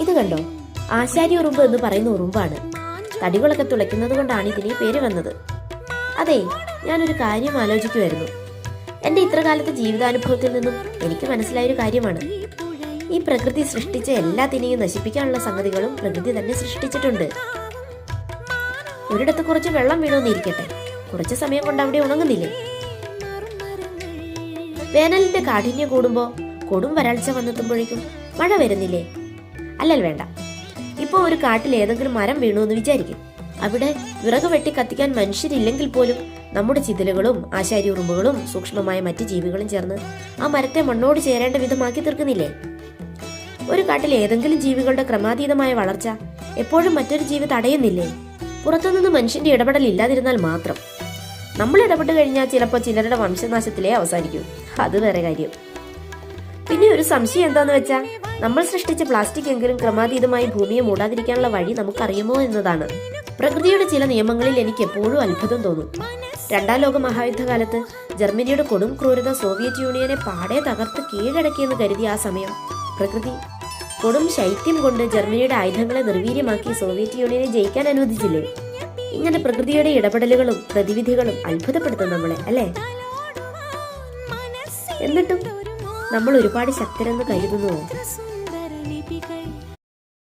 ഇത് കണ്ടോ, ആശാരി ഉറുമ്പ് എന്ന് പറയുന്ന ഉറുമ്പാണ്. തടികളൊക്കെ തുളയ്ക്കുന്നത് കൊണ്ടാണ് ഇതിന് ഈ പേര് വന്നത്. അതെ, ഞാനൊരു കാര്യം ആലോചിക്കുമായിരുന്നു. എൻ്റെ ഇത്രകാലത്തെ ജീവിതാനുഭവത്തിൽ നിന്നും എനിക്ക് മനസ്സിലായൊരു കാര്യമാണ്. ഈ പ്രകൃതി സൃഷ്ടിച്ച എല്ലാത്തിനെയും നശിപ്പിക്കാനുള്ള സംഗതികളും പ്രകൃതി തന്നെ സൃഷ്ടിച്ചിട്ടുണ്ട്. ഒരിടത്ത് കുറച്ച് വെള്ളം വീണോന്നിരിക്കട്ടെ, കുറച്ച് സമയം കൊണ്ട് അവിടെ ഉണങ്ങുന്നില്ലേ? വേനലിന്റെ കാഠിന്യം കൂടുമ്പോ കൊടും വരൾച്ച വന്നെത്തുമ്പോഴേക്കും മഴ വരുന്നില്ലേ? അല്ലൽ വേണ്ട, ഇപ്പൊ ഒരു കാട്ടിൽ ഏതെങ്കിലും മരം വീണു എന്ന് വിചാരിക്കും. അവിടെ വിറക് വെട്ടി കത്തിക്കാൻ മനുഷ്യരില്ലെങ്കിൽ പോലും നമ്മുടെ ചിതലുകളും ആശാരി ഉറുമ്പുകളും സൂക്ഷ്മമായ മറ്റ് ജീവികളും ചേർന്ന് ആ മരത്തെ മണ്ണോട് ചേരേണ്ട വിധമാക്കി തീർക്കുന്നില്ലേ? ഒരു കാട്ടിൽ ഏതെങ്കിലും ജീവികളുടെ ക്രമാതീതമായ വളർച്ച എപ്പോഴും മറ്റൊരു ജീവി തടയുന്നില്ലേ? പുറത്തുനിന്ന് മനുഷ്യന്റെ ഇടപെടൽ ഇല്ലാതിരുന്നാൽ മാത്രം. നമ്മൾ ഇടപെട്ട് കഴിഞ്ഞാൽ ചിലപ്പോൾ ചിലരുടെ വംശനാശത്തിലേ അവസാനിക്കും. അത് വേറെ കാര്യം. പിന്നെ ഒരു സംശയം എന്താന്ന് വെച്ചാൽ, നമ്മൾ സൃഷ്ടിച്ച പ്ലാസ്റ്റിക് എങ്കിലും ക്രമാതീതമായി ഭൂമിയെ മൂടാതിരിക്കാനുള്ള വഴി നമുക്കറിയുമോ എന്നതാണ്. പ്രകൃതിയുടെ ചില നിയമങ്ങളിൽ എനിക്ക് എപ്പോഴും അത്ഭുതം തോന്നും. രണ്ടാം ലോക മഹായുദ്ധകാലത്ത് ജർമ്മനിയുടെ കൊടും ക്രൂരത സോവിയറ്റ് യൂണിയനെ പാടെ തകർത്ത് കീഴടക്കിയെന്ന് കരുതിയ ആ സമയം പ്രകൃതി കൊടും ശൈത്യം കൊണ്ട് ജർമ്മനിയുടെ ആയുധങ്ങളെ നിർവീര്യമാക്കി സോവിയറ്റ് യൂണിയനെ ജയിക്കാൻ അനുവദിച്ചില്ലേ? ഇങ്ങനെ പ്രകൃതിയുടെ ഇടപെടലുകളും പ്രതിവിധികളും അത്ഭുതപ്പെടുത്തും നമ്മളെ, അല്ലേ? എന്നിട്ടും നമ്മൾ ഒരുപാട് ശക്തരെന്ന് കരുതുന്നുവോ?